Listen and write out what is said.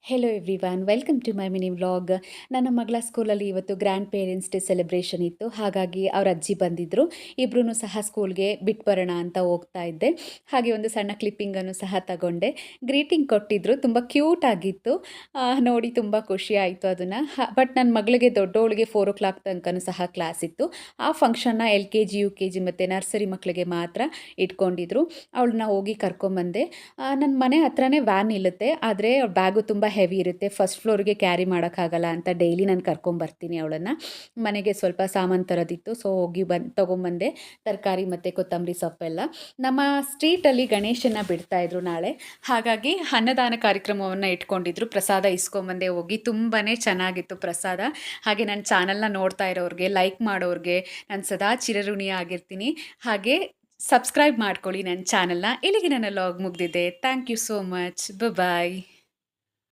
Hello everyone welcome to my mini vlog. ನನ್ನ ಮಗಳ ಸ್ಕೂಲಲ್ಲಿ ಇವತ್ತು ಗ್ರ್ಯಾಂಡ್ ಪೇರೆಂಟ್ಸ್ ಡೇ ಸೆಲೆಬ್ರೇಷನ್ ಇತ್ತು. ಹಾಗಾಗಿ ಅವ್ರ ಅಜ್ಜಿ ಬಂದಿದ್ದರು. ಇಬ್ಬರೂ ಸಹ ಸ್ಕೂಲ್ಗೆ ಬಿಟ್ಟು ಬರೋಣ ಅಂತ ಹೋಗ್ತಾ ಇದ್ದೆ. ಹಾಗೆ ಒಂದು ಸಣ್ಣ ಕ್ಲಿಪ್ಪಿಂಗನ್ನು ಸಹ ತಗೊಂಡೆ. ಗ್ರೀಟಿಂಗ್ ಕೊಟ್ಟಿದ್ದರು, ತುಂಬ ಕ್ಯೂಟ್ ಆಗಿತ್ತು. ನೋಡಿ ತುಂಬ ಖುಷಿ ಆಯಿತು ಅದನ್ನು. ಬಟ್ ನನ್ನ ಮಗಳಿಗೆ ದೊಡ್ಡವಳಿಗೆ 4 o'clock ತನಕನೂ ಸಹ ಕ್ಲಾಸ್ ಇತ್ತು. ಆ ಫಂಕ್ಷನ್ನ LKG UKG ಮತ್ತು ನರ್ಸರಿ ಮಕ್ಕಳಿಗೆ ಮಾತ್ರ ಇಟ್ಕೊಂಡಿದ್ರು. ಅವಳನ್ನ ಹೋಗಿ ಕರ್ಕೊಂಬಂದೆ. ನನ್ನ ಮನೆ ಹತ್ರನೇ ವ್ಯಾನ್ ನಿಲ್ಲುತ್ತೆ, ಆದರೆ ಬ್ಯಾಗು ತುಂಬ ಹೆವಿ ಇರುತ್ತೆ. ಫಸ್ಟ್ ಫ್ಲೋರ್ಗೆ ಕ್ಯಾರಿ ಮಾಡೋಕ್ಕಾಗಲ್ಲ ಅಂತ ಡೈಲಿ ನಾನು ಕರ್ಕೊಂಬರ್ತೀನಿ ಅವಳನ್ನು. ಮನೆಗೆ ಸ್ವಲ್ಪ ಸಾಮಾನು ತರೋದಿತ್ತು, ಸೊ ಹೋಗಿ ತೊಗೊಂಬಂದೆ ತರಕಾರಿ ಮತ್ತು ಕೊತ್ತಂಬರಿ ಸೊಪ್ಪೆಲ್ಲ. ನಮ್ಮ ಸ್ಟ್ರೀಟಲ್ಲಿ ಗಣೇಶನ ಬಿಡ್ತಾಯಿದ್ರು ನಾಳೆ, ಹಾಗಾಗಿ ಅನ್ನದಾನ ಕಾರ್ಯಕ್ರಮವನ್ನು ಇಟ್ಕೊಂಡಿದ್ರು. ಪ್ರಸಾದ ಇಸ್ಕೊಂಬಂದೆ ಹೋಗಿ. ತುಂಬಾ ಚೆನ್ನಾಗಿತ್ತು ಪ್ರಸಾದ. ಹಾಗೆ ನನ್ನ ಚಾನಲ್ನ ನೋಡ್ತಾ ಇರೋರಿಗೆ, ಲೈಕ್ ಮಾಡೋರಿಗೆ ನಾನು ಸದಾ ಚಿರಋಣಿ ಆಗಿರ್ತೀನಿ. ಹಾಗೆ ಸಬ್ಸ್ಕ್ರೈಬ್ ಮಾಡ್ಕೊಳ್ಳಿ ನನ್ನ ಚಾನಲ್ನ. ಇಲ್ಲಿಗೆ ನನ್ನ ಲಾಗ್ ಮುಗಿದಿದೆ. Thank you so much. Bye.